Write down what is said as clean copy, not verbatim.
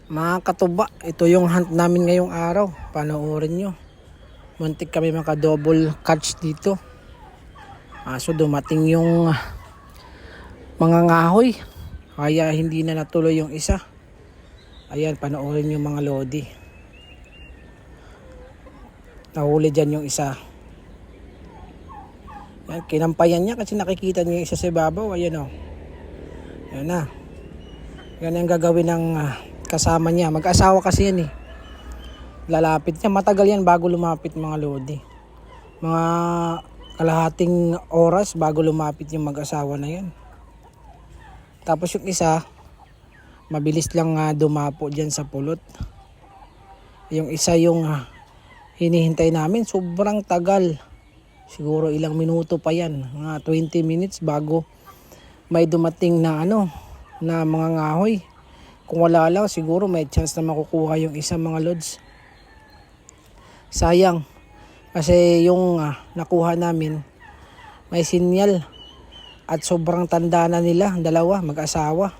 Mga katuba, ito yung hunt namin ngayong araw. Panoorin nyo. Muntik kami maka-double catch dito. So dumating yung mga ngahoy. Kaya hindi na natuloy yung isa. Ayan, panoorin yung mga lodi. Nahuli dyan yung isa. Ayan, kinampayan niya kasi nakikita niya yung isa sa ibabaw. Ayan o. Ayan na. Yan ang gagawin ng kasama niya. Mag-asawa kasi yan eh. Lalapit niya. Matagal yan bago lumapit mga lodi. Mga kalahating oras bago lumapit yung mag-asawa na yan. Tapos yung isa, mabilis lang dumapo dyan sa pulot. Yung isa yung hinihintay namin. Sobrang tagal. Siguro ilang minuto pa yan. Mga 20 minutes bago may dumating na na mga ngahoy. Kung wala lang, siguro may chance na makukuha yung isang mga lods. Sayang. Kasi yung nakuha namin, may sinyal. At sobrang tanda na nila, dalawa, mag-asawa.